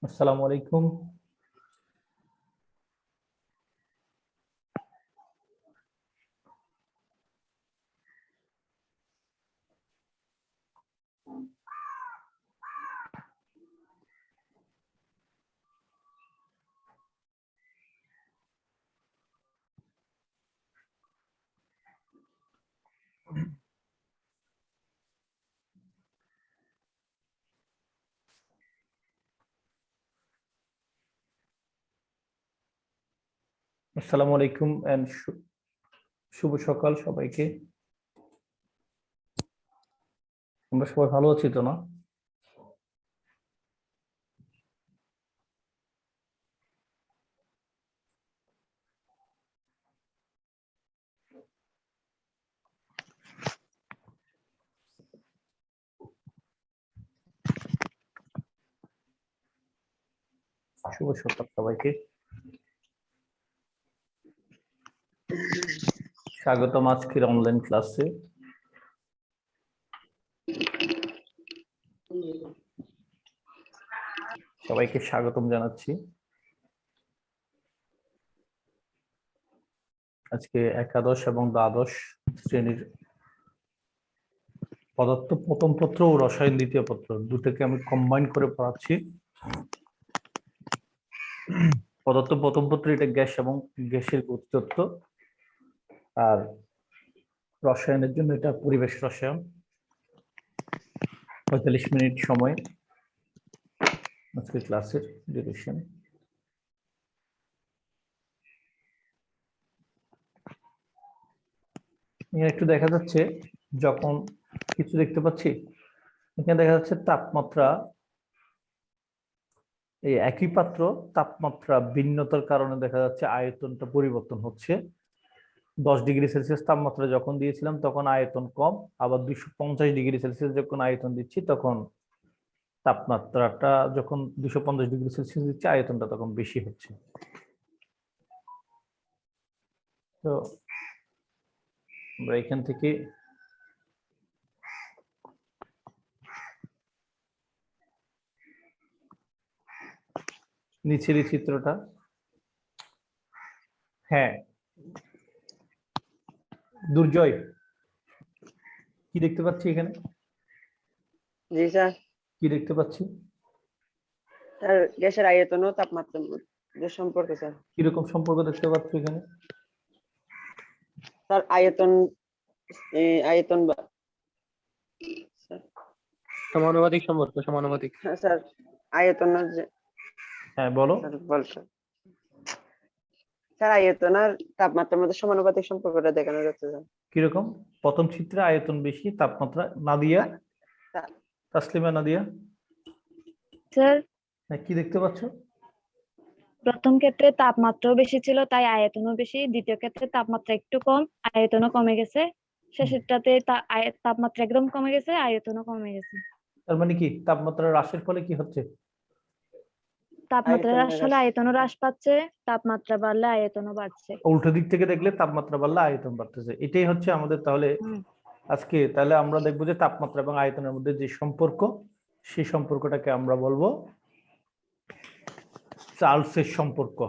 আসসালামু আলাইকুম। আসসালামু আলাইকুম এন্ড শুভ সকাল সবাইকে। আমরা সবাই ভালো আছি তো না? শুভ সকাল সবাইকে, স্বাগতম আজকের অনলাইন ক্লাসে। সবাইকে স্বাগতম জানাচ্ছি। আজকে একাদশ এবং দ্বাদশ শ্রেণীর পদার্থ প্রথম পত্র ও রসায়ন দ্বিতীয় পত্র দুটোকে আমি কম্বাইন করে পড়াচ্ছি। পদার্থ প্রথম পত্র এটা গ্যাস এবং গ্যাসের গতিতত্ত্ব, আর রসায়নের জন্য এটা পরিবেশ রসায়ন। 45 মিনিট সময় আজকে ক্লাসের ডিউরেশন। এখানে একটু দেখা যাচ্ছে, যখন কিছু দেখতে পাচ্ছি এখানে দেখা যাচ্ছে তাপমাত্রা, এই একই পাত্র তাপমাত্রা ভিন্নতার কারণে দেখা যাচ্ছে আয়তনটা পরিবর্তন হচ্ছে। 10 ডিগ্রি সেলসিয়াস তাপমাত্রা যখন দিয়েছিলাম তখন আয়তন কম, আবার 250 ডিগ্রি সেলসিয়াস যখন আয়তন দিচ্ছি তখন তাপমাত্রাটা, যখন 250 ডিগ্রি সেলসিয়াস দিচ্ছি আয়তনটা তখন বেশি হচ্ছে। তো আমরা এখান থেকে নিচের এই চিত্রটা, হ্যাঁ দুর্জয় কি দেখতে পাচ্ছি এখানে? জি স্যার। কি দেখতে পাচ্ছি? স্যার গ্যাসের আয়তন ও তাপমাত্রা যে সম্পর্কে স্যার। কিরকম সম্পর্ক দেখতে পাচ্ছি এখানে? স্যার আয়তন আয়তন সমানুপাতিক সম্পর্ক, সমানুপাতিক। হ্যাঁ স্যার, আয়তন যে, হ্যাঁ বলো। স্যার বলছেন স্যার আয়তন আর তাপমাত্রার মধ্যে সমানুপাতিক সম্পর্কটা দেখানো যাচ্ছে স্যার। কিরকম? প্রথম চিত্রে আয়তন বেশি, তাপমাত্রা। নাদিয়া, তাসলিমা নাদিয়া স্যার হ্যাঁ কি দেখতে পাচ্ছ? প্রথম ক্ষেত্রে তাপমাত্রাও বেশি ছিল তাই আয়তনও বেশি, দ্বিতীয় ক্ষেত্রে তাপমাত্রা একটু কম আয়তনও কমে গেছে, শেষেরটাতে তাপমাত্রা একদম কমে গেছে আয়তনও কমে গেছে। তার মানে কি তাপমাত্রা হ্রাসের ফলে কি হচ্ছে? তাপমাত্রা হ্রাস আয়তনের হলে হ্রাস। আয়তনও হ্রাস পাচ্ছে, তাপমাত্রা বাড়লে আয়তনও বাড়ছে। উল্টো দিক থেকে দেখলে তাপমাত্রা বাড়লে আয়তন বাড়তেছে, এটাই হচ্ছে আমাদের তাহলে আজকে। তাহলে আমরা দেখবো যে তাপমাত্রা এবং আয়তনের মধ্যে যে সম্পর্ক, সেই সম্পর্কটাকে আমরা বলবো চার্লসের সম্পর্ক।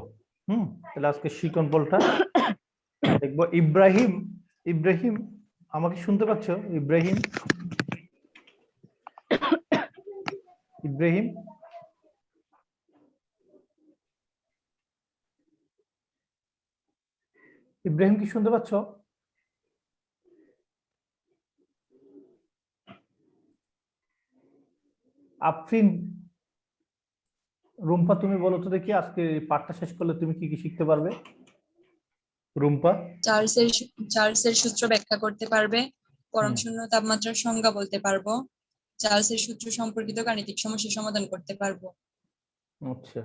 তাহলে আজকে শিকনপলটা দেখবো। ইব্রাহিম, ইব্রাহিম আমাকে শুনতে পাচ্ছ? ইব্রাহিম, ইব্রাহিম ইব্রাহিম কি শুনতে পাচ্ছ? আফরিন, রুম্পা তুমি বলো তো দেখি, আজকে পাঠটা শেষ করলে তুমি কি কি শিখতে পারবে? রুম্পা। চার্লসের সূত্র ব্যাখ্যা করতে পারবে, পরম শূন্য তাপমাত্রার সংজ্ঞা বলতে পারবো, চার্লসের সূত্র সম্পর্কিত গাণিতিক সমস্যা সমাধান করতে পারবো। আচ্ছা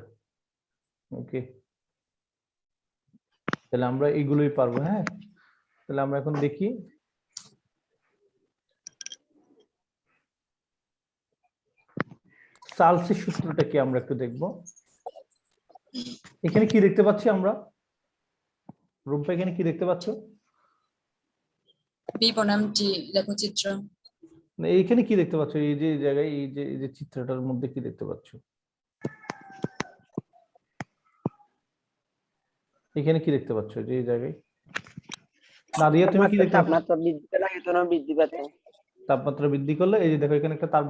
ওকে, তাহলে আমরা এগুলোই পারবো। হ্যাঁ তাহলে আমরা এখন দেখি চার্লসের সূত্রটা কি, আমরা একটু দেখবো। এখানে কি দেখতে পাচ্ছি আমরা? রুম্পা এখানে কি দেখতে পাচ্ছ? বি বনাম টি লেখচিত্র। এইখানে কি দেখতে পাচ্ছ? এই যে জায়গায় এই যে চিত্রটার মধ্যে কি দেখতে পাচ্ছ? এখানে কি দেখতে পাচ্ছ যে এই জায়গায় নাদিয়া তুমি কি দেখতে পাচ্ছ? তাপমাত্রা বৃদ্ধি পেলে আয়তনও বৃদ্ধি পাচ্ছে। তাপমাত্রা বৃদ্ধি করলে এই যে দেখো এখানে একটা তার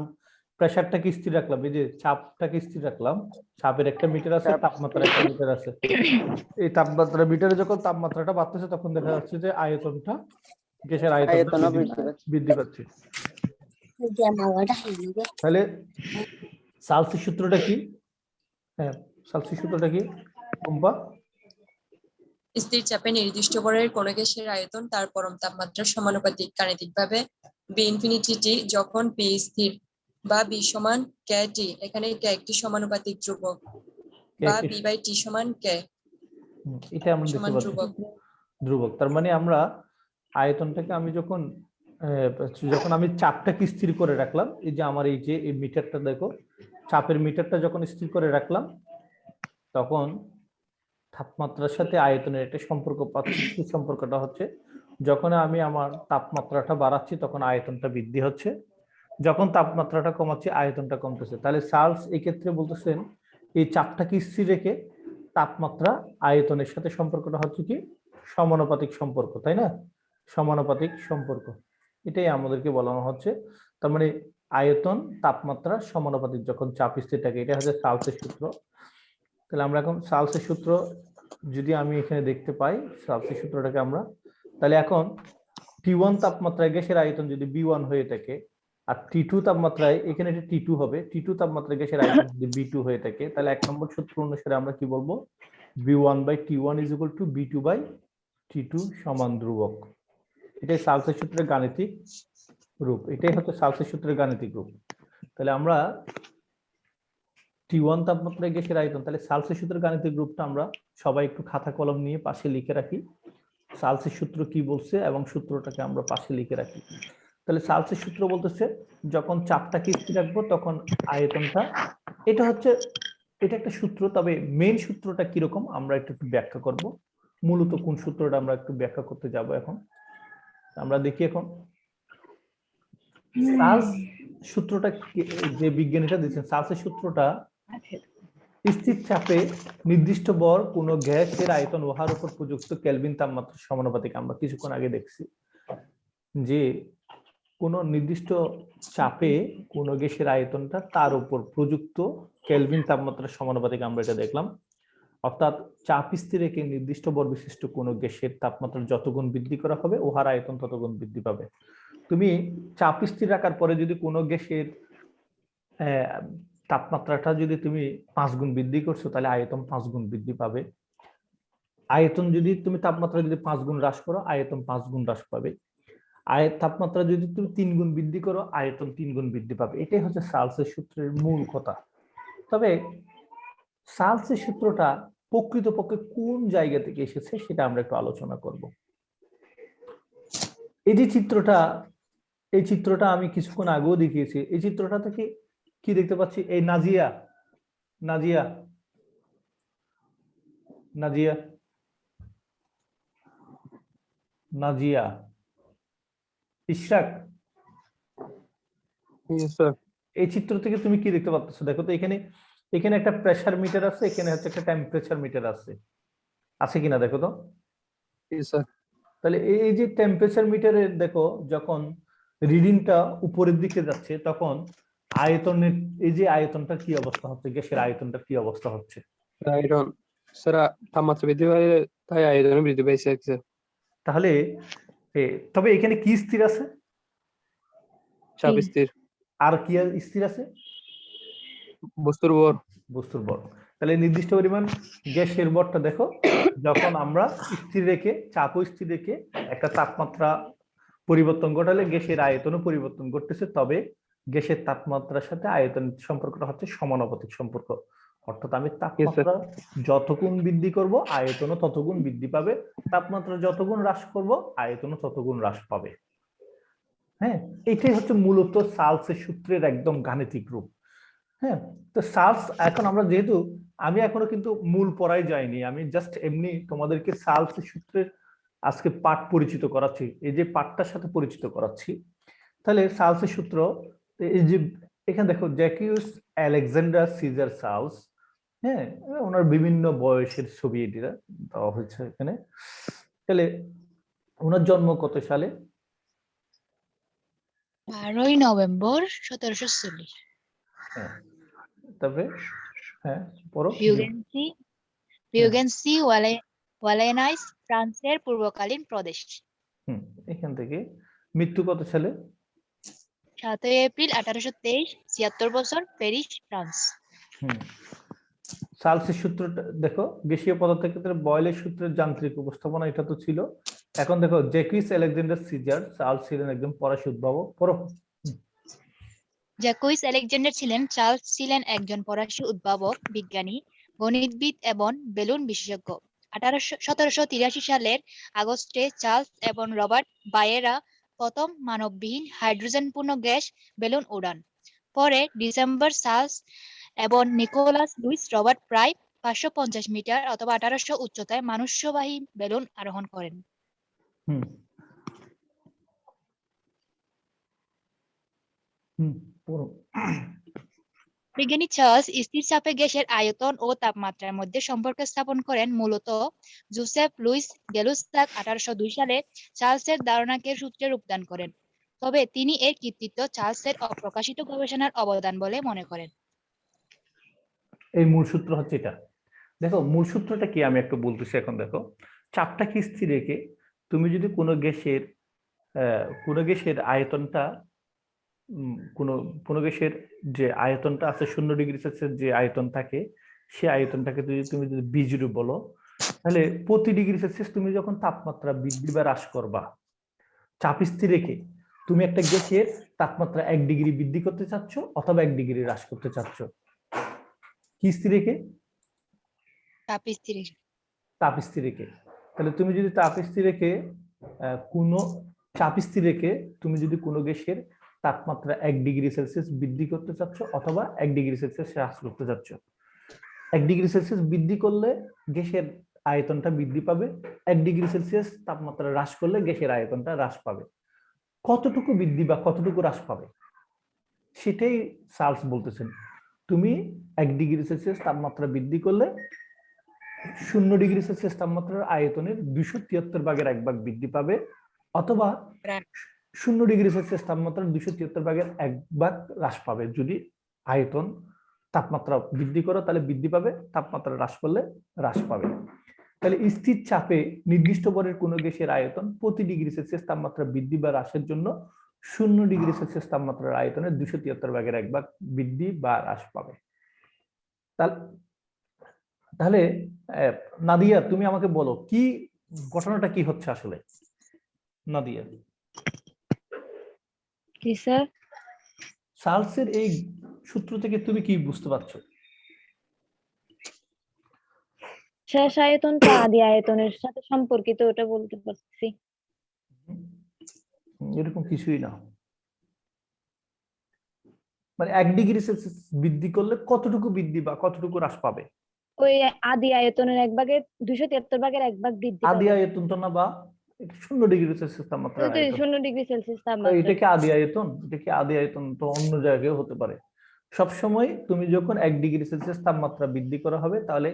প্রেসারটাকে স্থির রাখলাম, এই যে চাপটাকে স্থির রাখলাম, চাপের একটা মিটার আছে, চাপ তাপমাত্রার একটা মিটার আছে। এই তাপমাত্রা মিটারে যখন তাপমাত্রাটা বাড়তেছে তখন দেখা যাচ্ছে যে আয়তনটা, গ্যাসের আয়তনটা আয়তনও বৃদ্ধি পাচ্ছে। বৃদ্ধি পাচ্ছে। তাহলে সালসির সূত্রটা কি? হ্যাঁ, সালসির সূত্রটা কি কম্পা? স্থির চাপে নির্দিষ্ট ভরের কোন গ্যাসের আয়তন তার পরম তাপমাত্রার সমানুপাতিক। গাণিতিকভাবে বি ইনফিনিটি টি যখন পি স্থির বা বি সমান কে টি, এখানে কে একটি সমানুপাতিক ধ্রুবক, বা বি বাই টি সমান কে এটা আমরা দেখতে সমান পাচ্ছি ধ্রুবক। ধ্রুবক। তার মানে আমরা আয়তনটাকে আমি যখন আমি চাপটাকে স্থির করে রাখলাম, এই যে আমার এই যে এই মিটারটা দেখো, চাপের মিটারটা যখন স্থির করে রাখলাম তখন তাপমাত্রার সাথে আয়তনের একটা সম্পর্ক পাচ্ছি। কি সম্পর্কটা হচ্ছে, যখন আমি আমার তাপমাত্রাটা বাড়াচ্ছি তখন আয়তনটা বৃদ্ধি হচ্ছে, যখন তাপমাত্রাটা কমাচ্ছি আয়তনটা কমতেছে। তাহলে চার্লস এই ক্ষেত্রে বলতেছেন এই চাপটাকে স্থির রেখে তাপমাত্রা আয়তনের সাথে সম্পর্কটা হচ্ছে কি সমানুপাতিক সম্পর্ক, তাই না? সমানুপাতিক সম্পর্ক, এটাই আমাদেরকে বলানো হচ্ছে। তার মানে আয়তন তাপমাত্রা সমানুপাতিক যখন চাপ স্থির থাকে, এটা হচ্ছে চার্লসের সূত্র। তাহলে আমরা এখন চার্লসের সূত্র যদি আমি এখানে দেখতে পাই, চার্লসের সূত্রটাকে আমরা, তাহলে এখন T1 তাপমাত্রায় গ্যাসের আয়তন যদি B1 হয়ে থাকে আর T2 তাপমাত্রায়, এখানে এটা T2 হবে, T2 তাপমাত্রায় গ্যাসের আয়তন যদি B2 হয়ে থাকে, তাহলে 1 নম্বর সূত্র অনুসারে আমরা কি বলবো, B1/T1 = B2/T2 সমান ধ্রুবক। এটাই চার্লসের সূত্রের গাণিতিক রূপ, এটাই হচ্ছে চার্লসের সূত্রের গাণিতিক রূপ। তাহলে আমরা T1 তাপমাত্রায় গ্যাসের আয়তন, তাহলে চার্লসের সূত্রের গাণিতিক রূপটা আমরা সবাই একটু খাতা কলম নিয়ে পাশে লিখে রাখি, চার্লসের সূত্র কি বলছে এবং সূত্রটাকে আমরা পাশে লিখে রাখি। তাহলে চার্লসের সূত্র বলতেছে যখন চাপটাকে স্থির রাখবো তখন আয়তনটা, এটা একটা সূত্র, তবে মেইন সূত্রটা কিরকম আমরা একটু ব্যাখ্যা করব। মূলত কোন সূত্রটা আমরা একটু ব্যাখ্যা করতে যাব এখন, আমরা দেখি এখন চার্লস সূত্রটা যে বিজ্ঞানীটা দিয়েছেন, চার্লসের সূত্রটা স্থির চাপে নির্দিষ্ট ভর কোন গ্যাসের আয়তন উহার উপর প্রযুক্ত কেলভিন তাপমাত্রার সমানুপাতিক। আমরা কিছুক্ষণ আগে দেখছি যে কোন নির্দিষ্ট চাপে কোন গ্যাসের আয়তনটা তার উপর প্রযুক্ত কেলভিন তাপমাত্রার সমানুপাতিক, আমরা এটা দেখলাম। অর্থাৎ চাপ স্থির রেখে নির্দিষ্ট ভর বিশিষ্ট কোন গ্যাসের তাপমাত্রা যত গুণ বৃদ্ধি করা হবে উহার আয়তন তত গুণ বৃদ্ধি পাবে। তুমি চাপ স্থির রাখার পরে যদি কোনো গ্যাসের তাপমাত্রাটা যদি তুমি 5 গুণ বৃদ্ধি করছো তাহলে আয়তন 5 গুণ বৃদ্ধি পাবে। আয়তন যদি তুমি তাপমাত্রা যদি 5 গুণ হ্রাস করো আয়তন 5 গুণ হ্রাস পাবে। তাপমাত্রা যদি তুমি 3 গুণ বৃদ্ধি করো আয়তন 3 গুণ বৃদ্ধি পাবে। এটাই হচ্ছে চার্লসের সূত্রের মূল কথা। তবে চার্লসের সূত্রটা প্রকৃতপক্ষে কোন জায়গা থেকে এসেছে সেটা আমরা একটু আলোচনা করব। এই যে চিত্রটা আমি কিছুক্ষণ আগেও দেখিয়েছি। এই চিত্রটা থেকে কি দেখতে পাচ্ছি, এই নাজিয়া ইশরাক, এই চিত্র থেকে তুমি কি দেখতে পাচ্ছ? দেখো তো এখানে একটা প্রেসার মিটার আছে, এখানে হচ্ছে একটা টেম্পারেচার মিটার আছে কিনা দেখো তো। তাহলে এই যে টেম্পারেচার মিটারের দেখো যখন রিডিংটা উপরের দিকে যাচ্ছে তখন আয়তনের, এই যে আয়তনটা কি অবস্থা হচ্ছে, গ্যাসের আয়তনটা কি অবস্থা হচ্ছে? আয়তন স্যার তাপমাত্রা বৃদ্ধি পায় তাই আয়তন বৃদ্ধি পাইছে স্যার। তাহলে তবে এখানে কি স্থির আছে? চাপ স্থির। আর কি স্থির আছে? বস্তুর ভর। তাহলে নির্দিষ্ট পরিমাণ গ্যাসের ভরটা দেখো, যখন আমরা স্থির রেখে চাপও স্থির রেখে একটা তাপমাত্রা পরিবর্তন ঘটালে গ্যাসের আয়তনও পরিবর্তন ঘটতেছে, তবে গ্যাসের তাপমাত্রার সাথে আয়তনের সম্পর্কটা হচ্ছে সমানুপাতিক সম্পর্ক। অর্থাৎ আমি তাপমাত্রা যত গুণ বৃদ্ধি করব আয়তনও তত গুণ বৃদ্ধি পাবে, তাপমাত্রা যত গুণ হ্রাস করব আয়তনও তত গুণ হ্রাস পাবে। হ্যাঁ, এটাই হচ্ছে মূলত চার্লসের সূত্রের একদম গাণিতিক রূপ। হ্যাঁ, তো চার্লস, এখন আমরা যেহেতু আমি এখনো কিন্তু মূল পড়ায় যাইনি, আমি জাস্ট এমনি তোমাদেরকে চার্লসের সূত্রের আজকে পাঠ পরিচিত করাচ্ছি, এই যে পাঠটার সাথে পরিচিত করাচ্ছি। তাহলে চার্লসের সূত্র, এই যে এখানে দেখো জ্যাকিউস আলেকজান্ডার সিজার চার্লস হ্যাঁ, ওনার বিভিন্ন বয়সের ছবি এটা দেওয়া হয়েছে এখানে। তাহলে ওনার জন্ম কত সালে? 12ই নভেম্বর 1740। হ্যাঁ, তারপরে হ্যাঁ পড়ো। বিউগেনসি ওয়ালেনাইস ফ্রান্সের পূর্বকালীন প্রদেশ। এখান থেকে মৃত্যু কত সালে? 7ই এপ্রিল 1823, 76 বছর, প্যারিস, ফ্রান্স। চার্লসের সূত্রটা দেখো, গ্যাসীয় পদার্থের ক্ষেত্রে বয়েলের সূত্রের যান্ত্রিক উপস্থাপনা এটা তো ছিল। এখন দেখো জ্যাকুইস আলেকজান্ডার সিজার, চার্লস ছিলেন একজন ফরাসি উদ্ভাবক। পড়ো। জ্যাকুইস আলেকজান্ডার চার্লস ছিলেন একজন ফরাসি উদ্ভাবক, বিজ্ঞানী, গণিতবিদ এবং বেলুন বিশেষজ্ঞ। 1783 সালের আগস্টে চার্লস এবং রবার্ট বায়েরা প্রথম মানববিহীন হাইড্রোজেনপূর্ণ গ্যাস বেলুন উড়ান। পরে ডিসেম্বর চার্লস এবং নিকোলাস লুইস রবার্ট প্রায় 550 মিটার অথবা 1800 উচ্চতায় মানুষ্যবাহী বেলুন আরোহণ করেন। পড়ো। বিজ্ঞানী চার্লস স্থির চাপে গ্যাসের আয়তন ও তাপমাত্রার মধ্যে সম্পর্ক স্থাপন করেন মূলত জোসেফ লুইস গেলুস্তাক 1802 সালে চার্লসের ধারণাকে সূত্রে রূপদান করেন। তবে তিনি এর কৃতিত্ব চার্লসের অপ্রকাশিত গবেষণার অবদান বলে মনে করেন। এই মূল সূত্র হচ্ছে এটা। দেখো মূল সূত্রটা কি আমি একটু বলতেছি। এখন দেখো, চাপটাকে স্থির রেখে তুমি যদি কোনো গ্যাসের আয়তনটা কোনো গ্যাসের যে আয়তনটা আছে 0 ডিগ্রি সেলসিয়াস যে আয়তন থাকে, সেই আয়তনটাকে তুমি যদি B0 বলো, তাহলে প্রতি ডিগ্রি সেলসিয়াস তুমি যখন তাপমাত্রা বৃদ্ধি বা হ্রাস করবা, চাপ স্থির রেখে তুমি একটা গ্যাসের তাপমাত্রা 1 ডিগ্রি বৃদ্ধি করতে চাচ্ছ অথবা 1 ডিগ্রি হ্রাস করতে চাচ্ছ। কি স্থির রেখে? তাপ স্থির। তাপ স্থির রেখে। তাহলে তুমি যদি তাপ স্থির রেখে চাপ স্থির রেখে তুমি যদি কোনো গ্যাসের তাপমাত্রা 1 ডিগ্রি সেলসিয়াস বৃদ্ধি করতে চাচ্ছ অথবা 1 ডিগ্রি সেলসিয়াস হ্রাস করতে চাচ্ছ, 1 ডিগ্রি সেলসিয়াস বৃদ্ধি করলে গ্যাসের আয়তনটা বৃদ্ধি পাবে, 1 ডিগ্রি সেলসিয়াস তাপমাত্রা হ্রাস করলে গ্যাসের আয়তনটা হ্রাস পাবে। কতটুকু বৃদ্ধি বা কতটুকু হ্রাস পাবে সেটাই চার্লস বলতেছেন। তুমি 1 ডিগ্রি সেলসিয়াস তাপমাত্রা বৃদ্ধি করলে 0 ডিগ্রি সেলসিয়াস তাপমাত্রার আয়তনের 273 ভাগের 1 ভাগ বৃদ্ধি পাবে, অথবা 0 ডিগ্রি সেলসিয়াস তাপমাত্রার 273 ভাগের 1 ভাগ হ্রাস পাবে। যদি আয়তন তাপমাত্রা বৃদ্ধি করো তাহলে বৃদ্ধি পাবে, তাপমাত্রা হ্রাস করলে হ্রাস পাবে। তাহলে স্থির চাপে নির্দিষ্ট ভরের কোনো গ্যাসের আয়তন প্রতি ডিগ্রি সেলসিয়াস তাপমাত্রা বৃদ্ধি বা হ্রাসের জন্য 0 ডিগ্রি সেলসিয়াস তাপমাত্রার আয়তনের 273 ভাগের 1 ভাগ বৃদ্ধি বা হ্রাস পাবে। তাহলে নাদিয়া, তুমি আমাকে বলো কি ঘটনাটা কি হচ্ছে আসলে? নাদিয়া। কি স্যার? চার্লসের এই সূত্র থেকে তুমি কি বুঝতে পারছো? শেষ আয়তনটা আদি আয়তনের সাথে সম্পর্কিত, ওটা বলতে পারছি। এরকম কিছুই না। মানে 1 ডিগ্রি সেলসিয়াস বৃদ্ধি করলে কতটুকু বৃদ্ধি বা কতটুকু হ্রাস পাবে? ওই আদি আয়তনের 1 ভাগের 273 ভাগের 1 ভাগ বৃদ্ধি আদি পাবে। আয়তন তো না, বা 0 ডিগ্রি সেলসিয়াস তাপমাত্রার আয়তন। 0 ডিগ্রি সেলসিয়াস তো তাপমাত্রা। এটা কি আদি আয়তন? এটা কি আদি আয়তন? তো অন্য জায়গায় হতে পারে। সব সময় তুমি যখন 1 ডিগ্রি সেলসিয়াস তাপমাত্রা বৃদ্ধি করা হবে তাহলে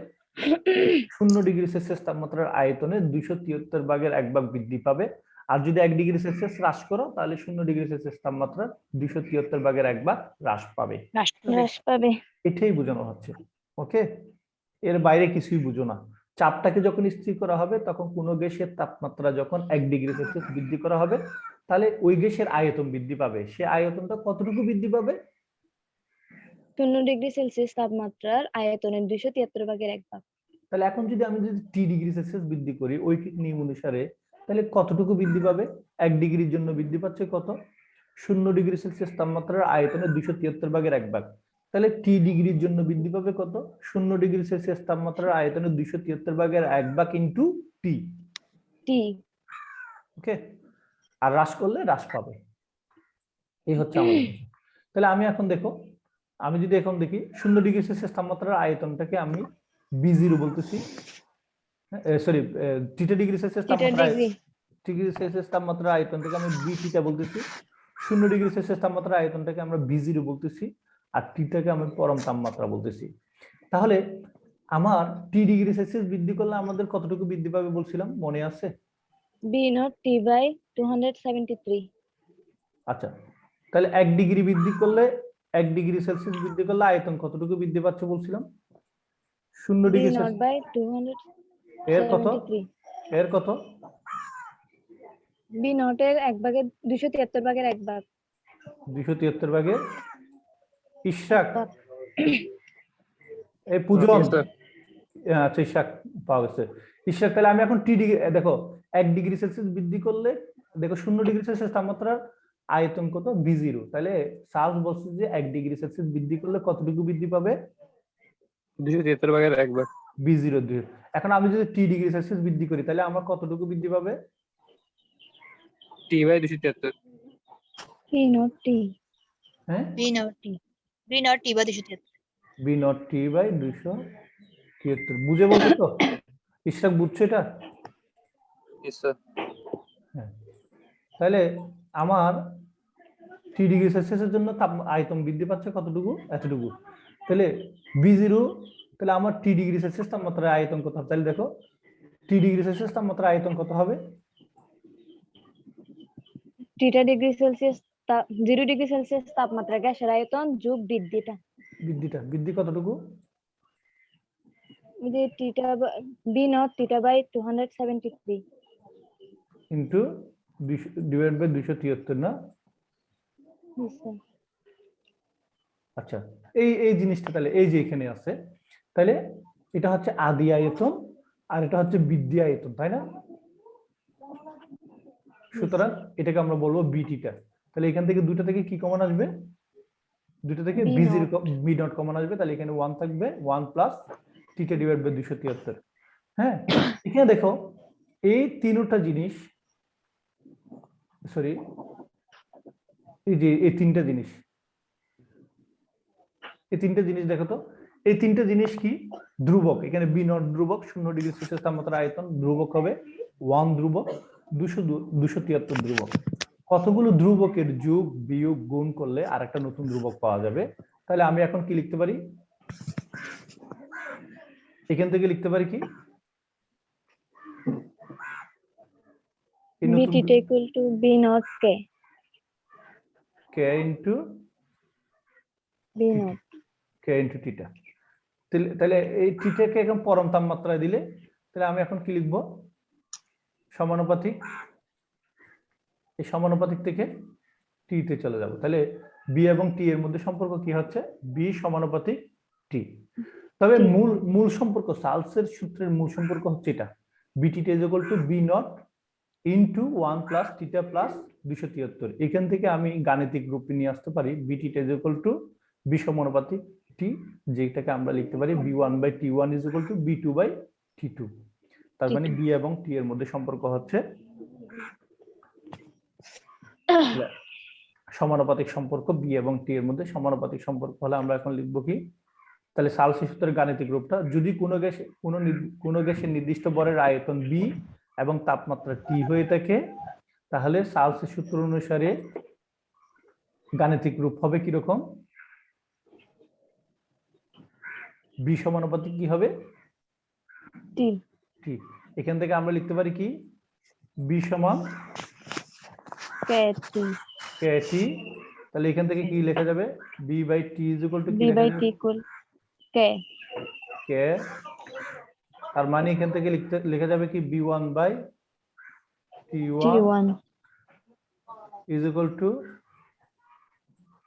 0 ডিগ্রি সেলসিয়াস তাপমাত্রার আয়তনে 273 ভাগের 1 ভাগ বৃদ্ধি পাবে। আর যদি 1 ডিগ্রি সেলসিয়াস হ্রাস করো তাহলে 0 ডিগ্রি সেলসিয়াস তাপমাত্রা 273 ভাগের 1 ভাগ হ্রাস পাবে। হ্রাস পাবে। এটাই বোঝানো হচ্ছে। ওকে, এর বাইরে কিছুই বুঝো না। চাপটাকে যখন স্থির করা হবে তখন কোনো গ্যাসের তাপমাত্রা যখন 1 ডিগ্রি সেলসিয়াস বৃদ্ধি করা হবে তাহলে ওই গ্যাসের আয়তন বৃদ্ধি পাবে। সে আয়তনটা কতটুকু বৃদ্ধি পাবে? 0 ডিগ্রি সেলসিয়াস তাপমাত্রার আয়তনের 273 ভাগের 1 ভাগ। তাহলে এখন যদি আমি T ডিগ্রি সেলসিয়াস বৃদ্ধি করি ওই নিয়ম অনুসারে, তাহলে কতটুকু বৃদ্ধি পাবে? 1 ডিগ্রির জন্য বৃদ্ধি পাচ্ছে কত? 0 ডিগ্রি সেলসিয়াস তাপমাত্রার আয়তনের 273 ভাগের 1 ভাগ। তাহলে T ডিগ্রির জন্য বৃদ্ধি পাবে কত? 0 ডিগ্রি সেলসিয়াস তাপমাত্রার আয়তনের 273 ভাগের 1 ভাগ ইনটু T। ওকে, আর হ্রাস করলে হ্রাস পাবে। এই হচ্ছে আমাদের। তাহলে আমি এখন দেখো, আমি যদি এখন দেখি 0 ডিগ্রি সেলসিয়াস তাপমাত্রার আয়তনটাকে আমি B0 বলতেছি, সরি থিটা ডিগ্রি সেলসিয়াস তাপমাত্রার আয়তনটাকে আমি B থিটা বলতেছি, 0 ডিগ্রি সেলসিয়াস তাপমাত্রার আয়তনটাকে আমরা B0 বলতেছি, আর থিটাকে আমি পরম তাপমাত্রা বলতেছি। তাহলে আমার টি ডিগ্রি সেলসিয়াস বৃদ্ধি করলে আমাদের কতটুকু বৃদ্ধি পাবে বলছিলাম, মনে আছে? B naught T by 273. আচ্ছা, তাহলে 1 ডিগ্রি বৃদ্ধি করলে 1 ডিগ্রি সেলসিয়াস বৃদ্ধি করলে আয়তন কতটুকু বৃদ্ধি পাচ্ছে বলছিলাম? 0 B degree naught Celsius by এর কত? 273. এর কত? B naught এর 273 ভাগের 1 ভাগ। 273 ভাগের ইশরাক, ভাগ। এই পূজন, Yes, sir. আচ্ছা ইশরাক পাওয়া গেছে। ইশরাক, তাহলে আমি এখন টি ডিগ্রি দেখো 1 ডিগ্রি সেলসিয়াস বৃদ্ধি করলে দেখো 0 ডিগ্রি সেলসিয়াস তাপমাত্রার আয়তন কত? B0। তাহলে চার্লস বলছে যে 1 ডিগ্রি সেলসিয়াস বৃদ্ধি করলে কতটুকু বৃদ্ধি পাবে? 273 ভাগের 1 ভাগ। B0 2। এখন আমি যদি টি ডিগ্রি সেলসিয়াস বৃদ্ধি করি তাহলে আমার কতটুকু বৃদ্ধি পাবে? T by 273। B naught T. হ্যাঁ, B naught T বা 273। B0 T by 273। বুঝে বলছো তো? ইশরাক বুঝছো এটা? Yes, sir. হ্যাঁ। তাহলে আমার টি ডিগ্রি সেলসিয়াসের জন্য আয়তন বৃদ্ধি পাচ্ছে কতটুকু? এতটুকু। তাহলে B0, তাহলে আমার টি ডিগ্রি সেলসিয়াস তাপমাত্রার আয়তন কত হবে? তাহলে দেখো টি ডিগ্রি সেলসিয়াস তাপমাত্রার আয়তন কত হবে? Theta degree Celsius 0 degree Celsius তাপমাত্রা গ্যাসের আয়তন যোগ বৃদ্ধিটা। বৃদ্ধি কতটুকু? এই যে B naught theta by 273 into divide by 273 না? Yes, sir. আচ্ছা, এই জিনিসটা তাহলে এই যে এখানে আছে, তাহলে এটা হচ্ছে আদি আয়তন আর এটা হচ্ছে বৃদ্ধি আয়তন, তাই না? সুতরাং এটাকে আমরা বলবো বিটিটা। তাহলে এখান থেকে দুটো থেকে কি কমন আসবে? দুটো থেকে B B0 naught. B0 common আসবে, তাহলে এখানে 1 থাকবে, 1 প্লাস টিটা ডিভাইড বাই 273। হ্যাঁ, এখানে দেখো এই তিনটা জিনিস, সরি এই যে এই তিনটা জিনিস দেখো তো, এই তিনটা জিনিস কি ধ্রুবক। এখানে B0 ধ্রুবক, 0 ডিগ্রি সেলসিয়াস তাপমাত্রা আয়তন ধ্রুবক হবে 1 ধ্রুবক, 273 ধ্রুবক। কতগুলো ধ্রুবকের যোগ বিয়োগ গুণ করলে আরেকটা নতুন ধ্রুবক পাওয়া যাবে। তাহলে আমি এখন কি লিখতে পারি? এখান থেকে লিখতে পারি কি? B theta equal to B naught K. K into B naught. K into theta. তাহলে এই থিটাকে এখন পরম তাপমাত্রায় দিলে তাহলে আমি এখন কি লিখবো? সমানুপাতিক। এই সমানুপাতিক থেকে টি তে চলে যাব। তাহলে বি এবং টি এর মধ্যে সম্পর্ক কি হচ্ছে? বি সমানুপাতিক টি। তবে মূল সম্পর্ক, চার্লসের সূত্রের মূল সম্পর্ক হচ্ছে এটা, B T is equal to B naught into 1 plus theta plus 273। এখান থেকে আমি গাণিতিক রূপে নিয়ে আসতে পারি বিটি ইজ ইকুয়াল টু বি সমানুপাতিক টি, যেটাকে আমরা লিখতে পারি b1 by t1 is equal to b2 by t2। তার মানে বি এবং টি এর মধ্যে সম্পর্ক হচ্ছে সমানুপাতিক সম্পর্ক। বি এবং টি এর মধ্যে সমানুপাতিক সম্পর্ক হলে আমরা এখন লিখবো কি? তাহলে চার্লসের সূত্রের গাণিতিক রূপটা, যদি কোনো গ্যাসের নির্দিষ্ট ভরের আয়তন বি এবং তাপমাত্রা টি হয়ে থাকে তাহলে চার্লসের সূত্র অনুসারে গাণিতিক রূপ হবে কিরকম? বি সমানুপাতিক কি হবে? টি। টি। এখান থেকে আমরা লিখতে পারি কি? বি সমান KT. টি। তাহলে এখান থেকে কি লেখা যাবে? B by T is equal to B by T equal K. K. তার মানে এখান থেকে লেখা যাবে কি b1 by t1 T1. Is equal to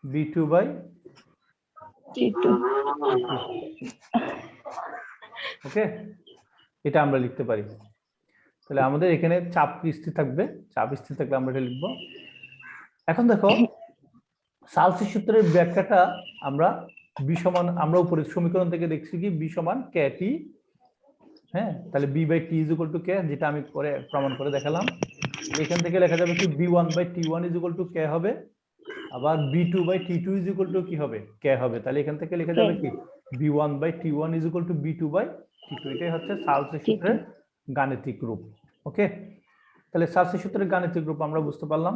b2 by T2. Okay, এটা আমরা লিখতে পারি। তাহলে আমাদের এখানে চাপ স্থির থাকবে, চাপ স্থির থাকলে আমরা এটা লিখবো। এখন দেখো চার্লসের সূত্রের ব্যাখ্যাটা আমরা বি সমান, আমরা উপরে সমীকরণ থেকে দেখছি কি বি সমান কে টি। হ্যাঁ, তাহলে b by T is equal to k, যেটা আমি করে প্রমাণ করে দেখালাম। এখান থেকে লেখা যাবে কি b1 by t1 is equal to k হবে, আবার b2 by t2 is equal to কি হবে? কে হবে। তাহলে এখান থেকে লেখা যাবে কি b1 by t1 is equal to b2 by t2। এটাই হচ্ছে চার্লসের সূত্রের গাণিতিক রূপ। ওকে, তাহলে চার্লসের সূত্রের গাণিতিক রূপ আমরা বুঝতে পারলাম।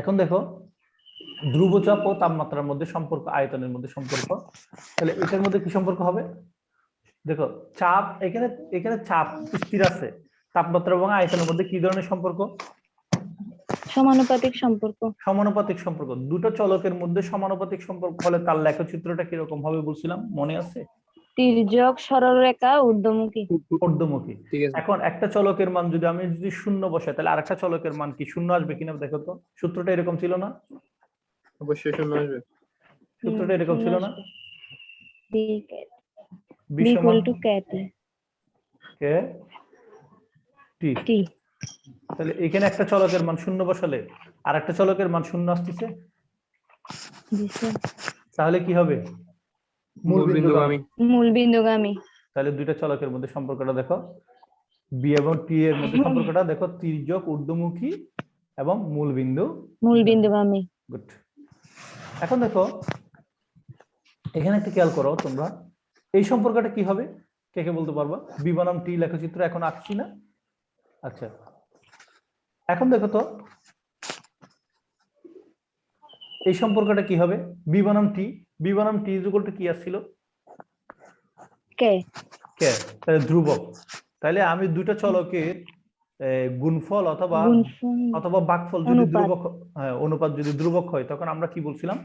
এখন দেখো ধ্রুবচাপ ও তাপমাত্রার মধ্যে সম্পর্ক, আয়তনের মধ্যে সম্পর্ক। তাহলে এটার মধ্যে কি সম্পর্ক হবে? দেখো চাপ এখানে এখানে চাপ স্থির আছে, তাপমাত্রা এবং আয়তনের মধ্যে কি ধরনের সম্পর্ক? সমানুপাতিক সম্পর্ক। সমানুপাতিক সম্পর্ক। দুটো চলকের মধ্যে সমানুপাতিক সম্পর্ক হলে তার লেখচিত্রটা কিরকম হবে বলছিলাম, মনে আছে? তির্যক, সরলরেখা, ঊর্ধ্বমুখী। ঊর্ধ্বমুখী। ঠিক আছে এখন একটা চলকের মান যদি আমি যদি শূন্য বসাই, তাহলে আরেকটা চলকের মান কি শূন্য আসবে কিনা দেখো তো। সূত্রটা এরকম ছিল না? অবশ্যই শূন্য আসবে সূত্রটা এরকম ছিল না? বি বি সমান ইকুয়াল টু কেটি কে টি। টি। তাহলে এখানে একটা চলকের মান শূন্য বসালে আর একটা চলকের মান শূন্য আসতেছে, জি স্যার। তাহলে কি হবে? মূল মূল বিন্দুগামী। বিন্দুগামী। মূল বিন্দুগামী। তাহলে দুইটা চলকের মধ্যে সম্পর্কটা দেখো, বি এবং টি এর মধ্যে সম্পর্কটা দেখো, তির্যক, ঊর্ধ্বমুখী এবং মূল বিন্দু। মূল বিন্দুগামী। গুড। এখন দেখো এখানে একটু খেয়াল করো তোমরা, এই সম্পর্কটা কি হবে, কে কে বলতে পারবা? বি বনাম টি লেখচিত্র এখন আঁকছি না? আচ্ছা এখন দেখো তো এই সম্পর্কটা কি হবে? বি বনাম টি, বি বনাম টি ইজ ইকুয়াল টু কি আসছিল? কে। কে। তাহলে ধ্রুবক। তাহলে আমি দুটো চলকের গুণফল অথবা গুণফল, অথবা ভাগফল যদি অনুপাত। ধ্রুবক, অনুপাত যদি ধ্রুবক হয়, তখন আমরা কি বলছিলাম?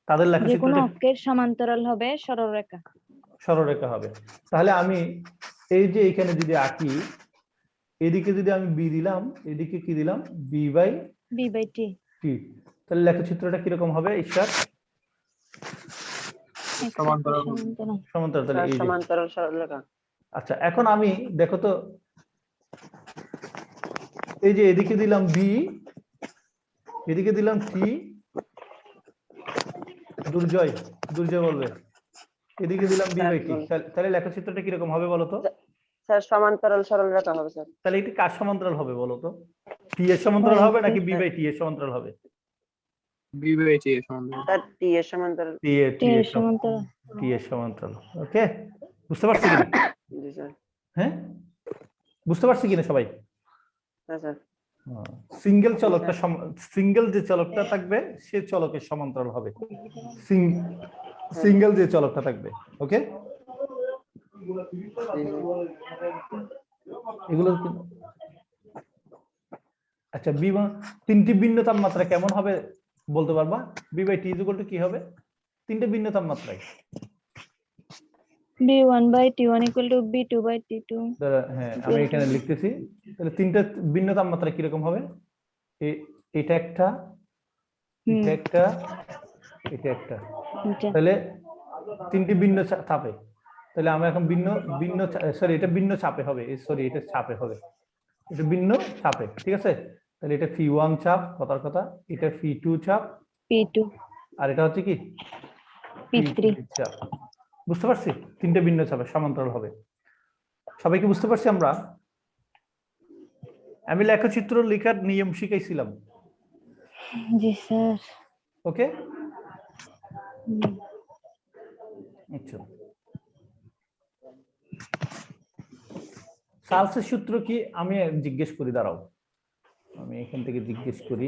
তাদের যে কোনো লেখচিত্রটা অক্ষের সমান্তরাল হবে সরলরেখা। সরলরেখা হবে। তাহলে আমি এই যে এখানে যদি আঁকি, এদিকে যদি আমি বি দিলাম, এদিকে কি দিলাম? বি বাই বি বাই টি। টি। তাহলে লেখচিত্রটা কিরকম হবে ঈশ্বর? সমান্তরাল। সমান্তরাল। সমান্তরাল। তাহলে এই যে, সমান্তরাল সরলরেখা। আচ্ছা এখন আমি দেখো তো, এই যে এদিকে দিলাম বি, এদিকে দিলাম টি, দুর্জয় দুর্জয় বলবে, এদিকে দিলাম বি বাই টি। তাহলে লেখচিত্রটা কিরকম হবে বলো তো? স্যার সমান্তরাল সরলরেখা হবে স্যার। তাহলে এটি কার সমান্তরাল হবে বলো তো? টি এর সমান্তরাল হবে নাকি বি বাই টি এর সমান্তরাল হবে? বি বাই টি এর সমান্তরাল। স্যার টি এর সমান্তরাল। টি এর টি এর সমান্তরাল। টি এর সমান্তরাল। ওকে, বুঝতে পারছি কিনা? জি স্যার। হ্যাঁ বুঝতে পারছি কিনা সবাই? হ্যাঁ স্যার। সিঙ্গেল চলকটা সিঙ্গেল যে চলকটা থাকবে সে চলকের সমান্তরাল হবে, সিঙ্গেল যে চলকটা থাকবে। ওকে, এগুলো আচ্ছা বি তিনটি ভিন্ন তাপমাত্রা কেমন হবে বলতে পারবা? B by T is equal to কি হবে তিনটে ভিন্ন তাপমাত্রায়? B1 by T1 equal to B2 by T2. হ্যাঁ আমি এখানে লিখতেছি। তাহলে তিনটা ভিন্ন তাপমাত্রা কিরকম হবে? এটা একটা, এটা একটা, এটা একটা। তাহলে তিনটি ভিন্ন চাপে, তাহলে আমরা এখন ভিন্ন ভিন্ন সরি এটা ভিন্ন চাপে হবে, সরি এটা চাপে হবে, এটা ভিন্ন চাপে। ঠিক আছে, তাহলে এটা ফি1 চাপ, কথার কথা, এটা ফি2 চাপ, P2 আর এটা হচ্ছে কি P3 চাপ। বুঝতে পারছি? তিনটে ভিন্ন চাপে সমান্তরাল হবে। সবাইকে বুঝতে পারছি আমরা? আমি লেখচিত্র লেখার নিয়ম শিখাইছিলাম। জি স্যার। ওকে, আচ্ছা চার্লসের সূত্র কি আমি জিজ্ঞেস করি, দাঁড়াও আমি এখান থেকে জিজ্ঞেস করি,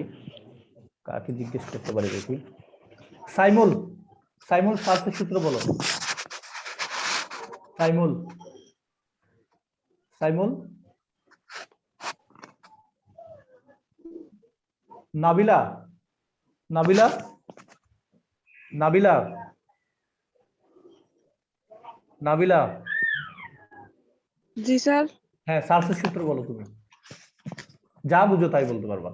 কাকে জিজ্ঞেস করতে পারি দেখি। সাইমুল, সাইমুল চার্লসের সূত্র বলো। সাইমুল, সাইমুল। নাবিলা, নাবিলা, নাবিলা, নাবিলা। জি স্যার। হ্যাঁ চার্লসের সূত্র বলো, তুমি যা বুঝো তাই বলতে পারবা।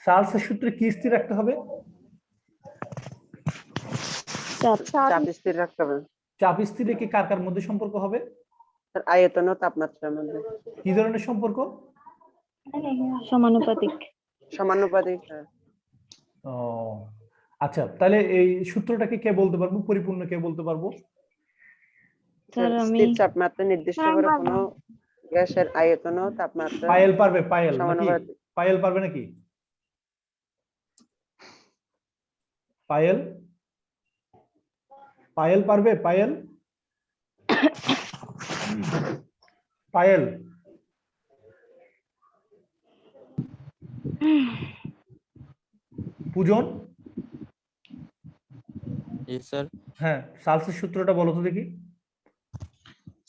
চার্লসের সূত্রে কি স্থির রাখতে হবে? চাপ স্থির রাখতে হবে। চাপ স্থির রেখে কার কার মধ্যে সম্পর্ক হবে? স্যার আয়তন ও তাপমাত্রার মধ্যে। কি ধরনের সম্পর্ক? সমানুপাতিক। সমানুপাতিক। ও আচ্ছা, তাহলে এই সূত্রটাকে কে বলতে পারবো, পরিপূর্ণ কে বলতে পারবো? স্যার আমি স্থির চাপমাত্রা নির্দিষ্ট করে কোনো গ্যাসের আয়তন ও তাপমাত্রা পায়েল পারবে? পায়েল নাকি? সমানুপাতিক। পায়েল পারবে নাকি? পায়েল, পায়েল পারবে? পায়েল, পায়েল। পূজন, জি স্যার। হ্যাঁ, চার্লসের সূত্রটা বলো তো দেখি।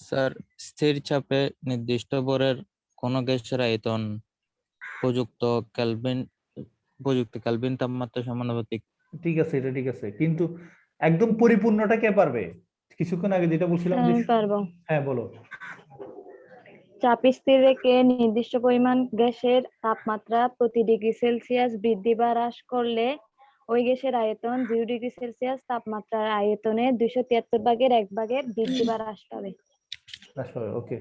স্যার, স্থির চাপে নির্দিষ্ট ভরের কোন গ্যাসের আয়তন প্রযুক্ত কেলভিন তাপমাত্রা সমানুপাতিক। ঠিক আছে, এটা ঠিক আছে, কিন্তু একদম পরিপূর্ণটা কে পারবে? কিছুক্ষণ আগে যেটা বলছিলাম যে আমি পারবো। হ্যাঁ বলো। চাপ স্থির রেখে নির্দিষ্ট পরিমাণ গ্যাসের তাপমাত্রা প্রতি ডিগ্রি সেলসিয়াস বৃদ্ধি বা হ্রাস করলে ওই গ্যাসের আয়তন 0 ডিগ্রি সেলসিয়াস তাপমাত্রার আয়তনে 273 ভাগের 1 ভাগের বৃদ্ধি বা হ্রাস পাবে। ওকে,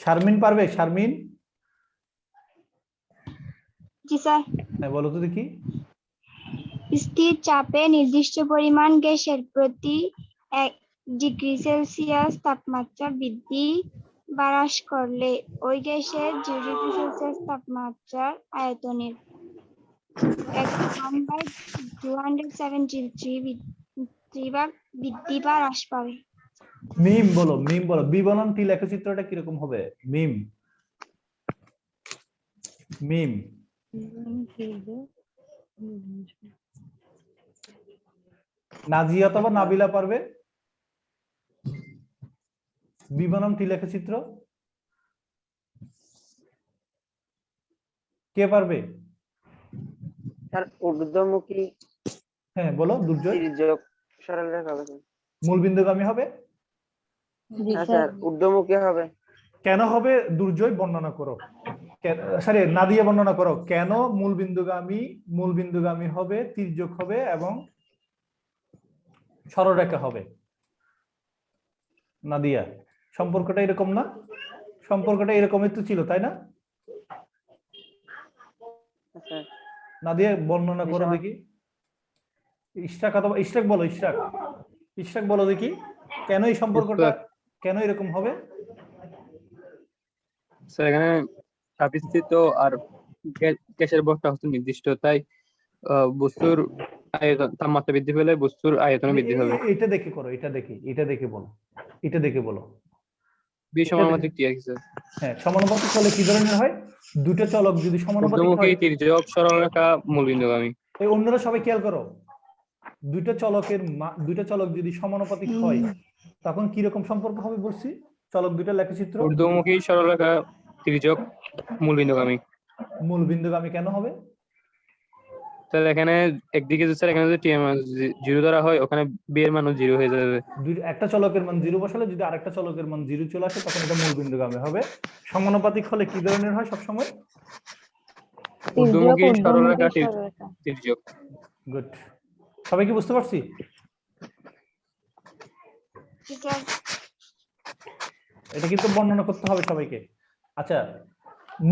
শারমিন পারবে? শারমিন, জি স্যার। হ্যাঁ বলো তো দেখি। স্থির চাপে নির্দিষ্ট পরিমাণ গ্যাসের প্রতি 1 ডিগ্রি সেলসিয়াস তাপমাত্রা বৃদ্ধি বা হ্রাস করলে ওই গ্যাসের 0 ডিগ্রি সেলসিয়াস তাপমাত্রার আয়তনের 1/273 ভাগ বৃদ্ধি বা হ্রাস পাবে। মিম বলো, মিম বলো। বি বনাম টি লেখচিত্রটা কিরকম হবে? মিম, মিম। নাজিয়া অথবা নাবিলা পারবে? বি বনাম টি লেখচিত্র কে পারবে? স্যার ঊর্ধ্বমুখী হ্যাঁ বলো দুর্জয়। তির্যক সরল রেখা হবে। মূলবিন্দুগামী হবে? জি হ্যাঁ স্যার। স্যার ঊর্ধ্বমুখী হবে। কেন হবে দুর্জয় বর্ণনা করো। সরি, নাদিয়া বর্ণনা করো কেন মূলবিন্দুগামী হবে, তির্যক হবে এবং সরলরেখা হবে। নাদিয়া, সম্পর্কটা এরকম না? সম্পর্কটা এরকমই তো ছিল, তাই না? স্যার নাদিয়া বর্ণনা করো দেখি। ইশরাক অথবা ইশরাক বলো, ইশরাক বলো দেখি কেন এই সম্পর্কটা, কেন এরকম হবে? স্যার এখানে চাপ স্থির তো, আর গ্যাসের ভরটা হচ্ছে নির্দিষ্ট, তাই বস্তুর আয়তন তাপমাত্রা বৃদ্ধি পেলে বস্তুর আয়তন বৃদ্ধি হবে। এটা দেখে করো, এটা দেখে বলো, এটা দেখে বলো। সমানুপাতিক টি আছে স্যার। হ্যাঁ, সমানুপাতিক হলে কি ধরনের হয়? দুটো চলক যদি সমানুপাতিক ঊর্ধ্বমুখী হয়, তির্যক সরলরেখা মূলবিন্দুগামী। এই অন্যরা সবাই খেয়াল করো, দুটো চলক যদি সমানুপাতিক হয় তখন কি রকম সম্পর্ক হবে বলছি? চলক দুটো লেখচিত্র। ঊর্ধ্বমুখী সরলরেখা তির্যক মূলবিন্দুগামী। মূলবিন্দুগামী কেন হবে? স্যার এখানে একদিকে স্যার এখানে যদি টি এর মান 0 ধরা হয়, ওখানে বি এর মানও 0 হয়ে যাবে। একটা চলকের মান 0 বসালে যদি আরেকটা চলকের মান 0 চলে আসে তখন এটা মূলবিন্দুগামী হবে। সমানুপাতিক হলে কি ধরনের হয় সবসময়? ঊর্ধ্বমুখী সরলরেখা তির্যক। গুড, সবাই কি বুঝতে পারছি? এটা কিন্তু বর্ণনা করতে হবে সবাইকে। আচ্ছা,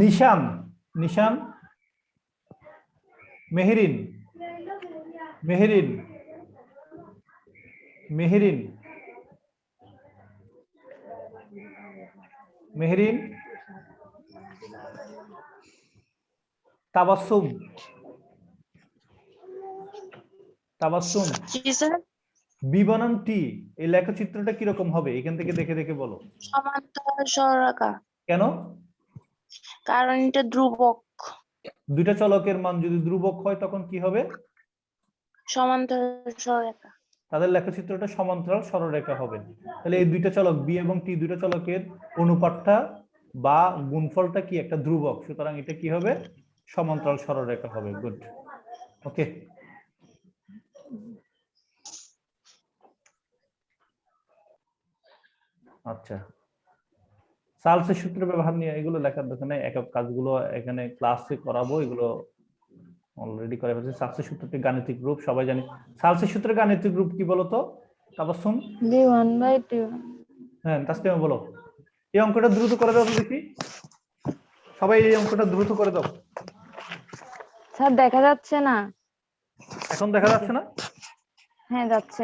নিশান, মেহেরিন, তাবাসসুম, জি স্যার। বি বনাম টি এই লেখচিত্রটা কিরকম হবে এখান থেকে দেখে দেখে বলো। সমান্তরাল সরলরেখা, কেন? কারণ এটা ধ্রুবক। দুইটা চলকের মান যদি ধ্রুবক হয় তখন কি হবে? সমান্তরাল সরলরেখা। তাদের লেখচিত্রটা সমান্তরাল সরলরেখা হবে। তাহলে এই দুইটা চলক বি এবং টি, দুইটা চলকের অনুপাতটা বা গুণফলটা কি? একটা ধ্রুবক, সুতরাং এটা কি হবে? সমান্তরাল সরলরেখা হবে। গুড, ওকে। আচ্ছা, চার্লসের সূত্র ব্যবহার নিয়ে এগুলো লেখার দরকার নেই, একক কাজগুলো এখানে ক্লাসে করাবো, এগুলো অলরেডি করে ফেলছি। চার্লসের সূত্রটি গাণিতিক রূপ সবাই জানি। চার্লসের সূত্রের গাণিতিক রূপ কি বলতো তাবাসসুম? v1/2। হ্যাঁ, তাসলিমা বলো। এই অঙ্কটা দ্রুত করে দাও তো দেখি, সবাই এই অঙ্কটা দ্রুত করে দাও। স্যার দেখা যাচ্ছে না। এখন দেখা যাচ্ছে না? হ্যাঁ যাচ্ছে।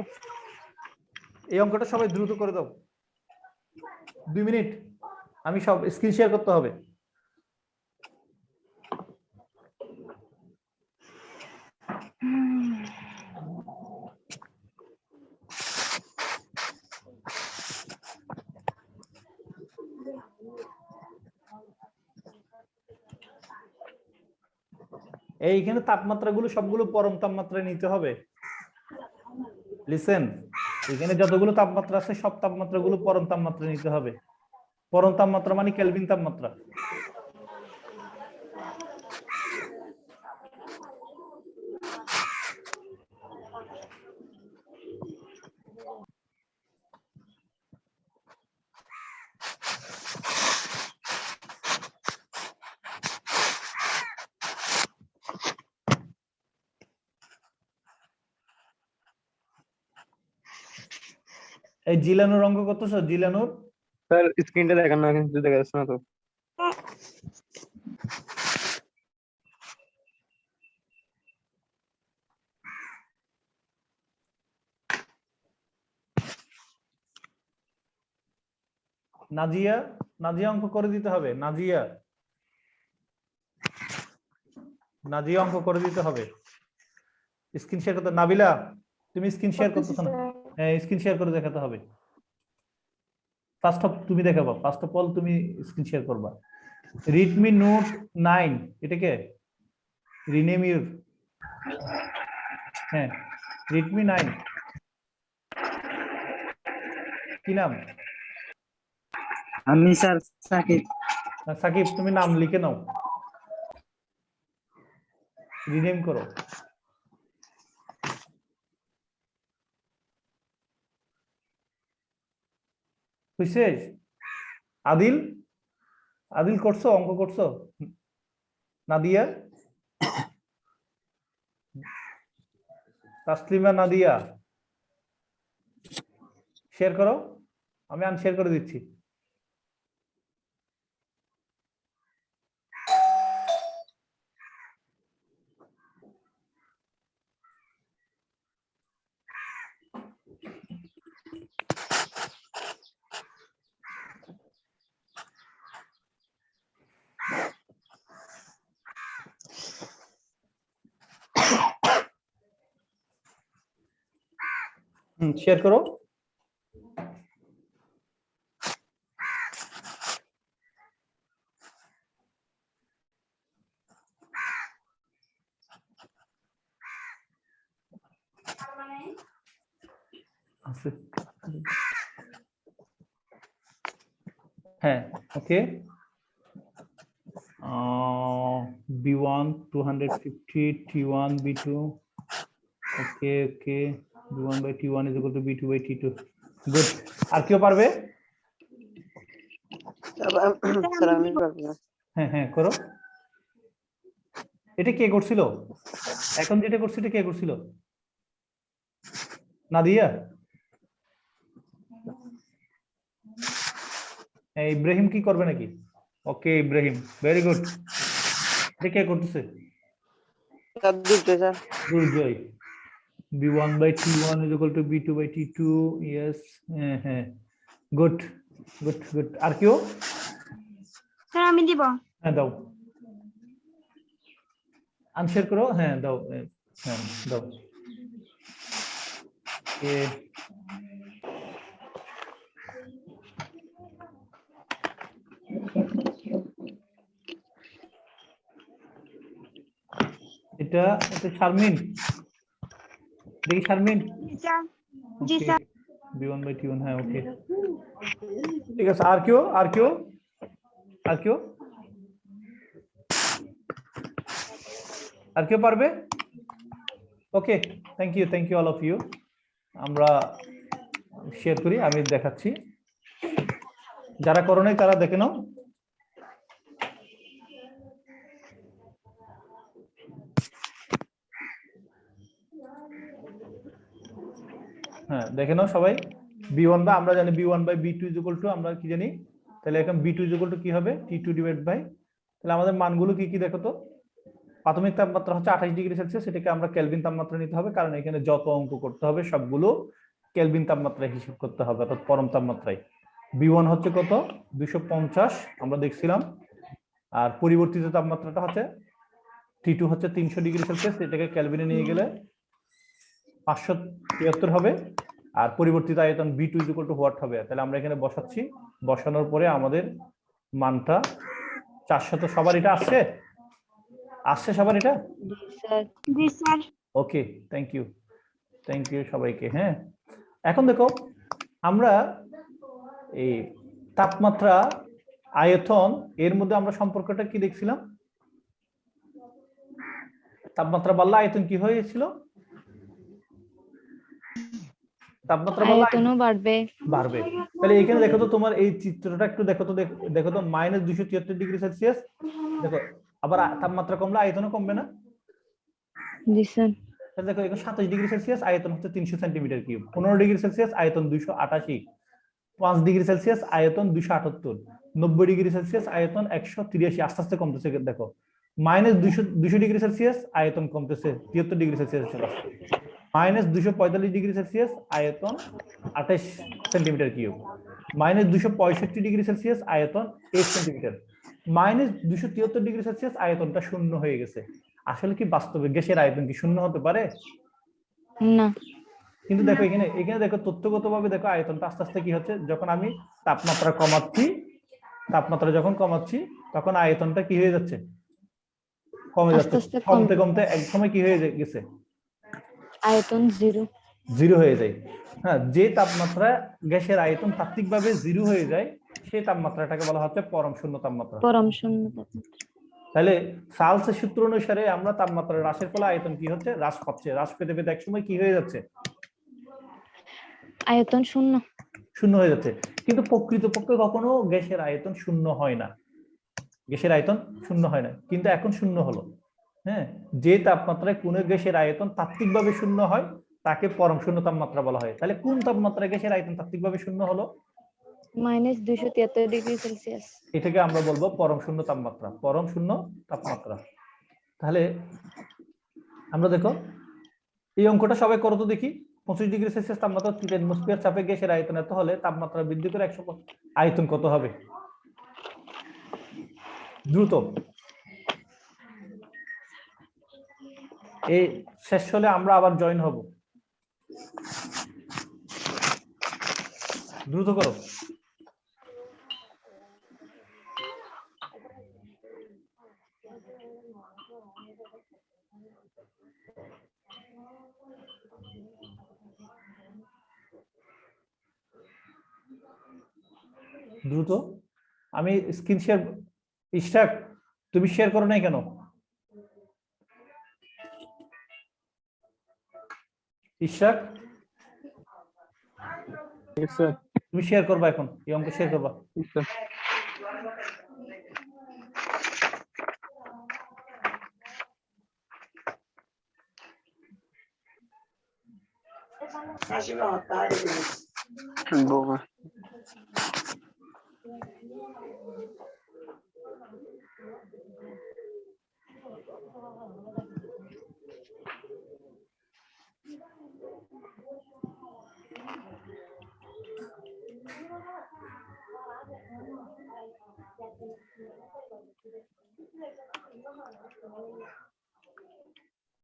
এই অঙ্কটা সবাই দ্রুত করে দাও, 2 মিনিট, আমি সব স্ক্রিন শেয়ার করতে হবে। এইখানে তাপমাত্রাগুলো সবগুলো পরম তাপমাত্রায় নিতে হবে। লিসেন, এখানে যতগুলো তাপমাত্রা আছে সব তাপমাত্রাগুলো পরম তাপমাত্রা নিতে হবে। পরম তাপমাত্রা মানে কেলভিন তাপমাত্রা। এই জিলানুর অঙ্ক করতেছো? জিলানুর স্যার স্ক্রিনটা দেখান না, কিন্তু দেখা যাচ্ছে না তো। নাজিয়া, নাজিয়া অঙ্ক করে দিতে হবে। নাজিয়া, নাজিয়া অঙ্ক করে দিতে হবে। স্ক্রিন শেয়ার করতে, নাবিলা তুমি স্ক্রিন শেয়ার করতেছো না? হ্যাঁ, স্ক্রিন শেয়ার করে দেখাতে হবে। ফার্স্ট অফ তুমি দেখাবা, ফার্স্ট অফ অল তুমি স্ক্রিন শেয়ার করবা। রিডমি নোট 9, এটা কে? রিনেম ইউর, হ্যাঁ রিডমি 9 কি নাম? আমি স্যার সাকিব। সাকিব, তুমি নাম লিখে নাও, রিনেম করো। হইছে? আদিল, আদিল করছো? অঙ্ক করছো? নাদিয়া, তাসলিমা, নাদিয়া শেয়ার করো, আমি আনশেয়ার করে দিচ্ছি। শেয়ার করো। হ্যাঁ, okay. B1 250, T1 B2, okay okay, B1 by T1 is equal to B2 by T2, good. আর কেউ পারবে? স্যার আমি পারবো না। হ্যাঁ হ্যাঁ করো। এটা কে করছিল? এখন যেটা করছে এটা কে করছিল? নাদিয়া? ইব্রাহিম কি করবে নাকি? ওকে ইব্রাহিম, ভেরি গুড। এটা কে করতেছে? স্যার দুটো sir. Durjoy. B1 by T1 is equal to B2 by T2, yes, হ্যাঁ গুড গুড গুড। আর কেউ? স্যার আমি দিব। হ্যাঁ দাও, আনশেয়ার করো, হ্যাঁ দাও, হ্যাঁ দাও। এটা এটা শারমিন, দেখি শারমিন। জি স্যার। B1 by T1, হ্যাঁ ওকে ঠিক আছে। আর কেউ? আর কেউ? আর কেউ? আর কেউ পারবে? Okay, thank you all of you. আমরা শেয়ার করি, আমি দেখাচ্ছি। যারা করো নাই তারা দেখে নাও। হ্যাঁ দেখে নাও সবাই। B1 বা আমরা জানি B1 by B2 is equal to, আমরা কি জানি? তাহলে এখন B2 is equal to কি হবে? T2 divided by, তাহলে আমাদের মানগুলো কি কি দেখো তো। প্রাথমিক তাপমাত্রা হচ্ছে 28 ডিগ্রি সেলসিয়াস, এটাকে আমরা কেলভিন তাপমাত্রা নিতে হবে, কারণ এখানে যত অঙ্ক করতে হবে সবগুলো কেলভিন তাপমাত্রায় হিসাব করতে হবে, অর্থাৎ পরম তাপমাত্রায়। B1 হচ্ছে কত? 250 আমরা দেখছিলাম। আর পরিবর্তিত তাপমাত্রাটা হচ্ছে T2 হচ্ছে 300 ডিগ্রি সেলসিয়াস, এটাকে কেলভিনে নিয়ে গেলে 573 হবে। আর পরিবর্তিত আয়তন B2 is equal to what হবে? তাহলে আমরা এখানে বসাচ্ছি, বসানোর পরে আমাদের মানটা 400। সবার এটা আসছে? আসছে সবার এটা? জি sir. Okay, thank you. Thank you সবাইকে। হ্যাঁ, এখন দেখো আমরা এই তাপমাত্রা আয়তন এর মধ্যে আমরা সম্পর্কটা কি দেখছিলাম? তাপমাত্রা বাড়লে আয়তন কি হয়েছিল? তাপমাত্রা বাড়লে আয়তনও বাড়বে। বাড়বে। তাহলে এখানে দেখো তো, তোমার এই চিত্রটা একটু দেখো তো, দেখো তো -273°C। দেখো আবার তাপমাত্রা কমলে আয়তনও কমবে না? জি স্যার। তাহলে দেখো এখানে 27°C আয়তন হচ্ছে 300 সেন্টিমিটার কিউব, 15°C আয়তন 288, 5°C আয়তন 278, 90°C আয়তন 183। আস্তে আস্তে কমতেছে, দেখো -200°C আয়তন কমতেছে 73°C চলে আসছে, -245°C আয়তন 28 সেন্টিমিটার কিউব, -265°C আয়তন 8 সেন্টিমিটার, -273°C আয়তনটা শূন্য হয়ে গেছে। আসলে কি বাস্তবে গ্যাসের আয়তন কি শূন্য হতে পারে? না। কিন্তু দেখো এখানে দেখো তথ্যগতভাবে দেখো আয়তনটা আস্তে আস্তে কি হচ্ছে, যখন আমি তাপমাত্রা যখন কমাচ্ছি তখন আয়তনটা কি হয়ে যাচ্ছে, কমে যাচ্ছে। আস্তে কমতে কমতে এক সময় কি হয়ে গেছে, আয়তন জিরো হয়ে যায়। হ্যাঁ, যে তাপমাত্রা গ্যাসের আয়তন তাত্ত্বিকভাবে জিরো হয়ে যায় সেই তাপমাত্রাটাকে বলা হচ্ছে পরম শূন্য তাপমাত্রা। পরম শূন্য তাপমাত্রা। তাহলে চার্লসের সূত্র অনুসারে আমরা তাপমাত্রা হ্রাসের ফলে আয়তন কি হচ্ছে, হ্রাস পাচ্ছে। হ্রাস পেতে পেতে একসময় কি হয়ে যাচ্ছে, আয়তন শূন্য হয়ে যাচ্ছে। কিন্তু প্রকৃতপক্ষে কখনো গ্যাসের আয়তন শূন্য হয় না, গ্যাসের আয়তন শূন্য হয় না, কিন্তু এখন শূন্য হলো। হ্যাঁ, যে তাপমাত্রায় কোন গ্যাসের আয়তন তাত্ত্বিকভাবে শূন্য হয় তাকে পরম শূন্য তাপমাত্রা বলা হয়। তাহলে কোন তাপমাত্রায় গ্যাসের আয়তন তাত্ত্বিকভাবে শূন্য হলো? -273°C। এটাকে আমরা বলবো পরম শূন্য তাপমাত্রা, পরম শূন্য তাপমাত্রা। তাহলে আমরা দেখো এই অঙ্কটা সবাই করো তো দেখি। 25°C তাপমাত্রা 3 অ্যাটমোস্ফিয়ার চাপে গ্যাসের আয়তন এত হলে তাপমাত্রা বৃদ্ধি করে 100 আয়তন কত হবে? দ্রুত। এই শেষ হলে আমরা আবার জয়েন হব, দ্রুত করো। দ্রুত। আমি স্ক্রিন শেয়ার, ইশরাক তুমি শেয়ার করো নাই কেন? ইশরাক তুমি শেয়ার করবা, এখন এই অঙ্ক শেয়ার করবা।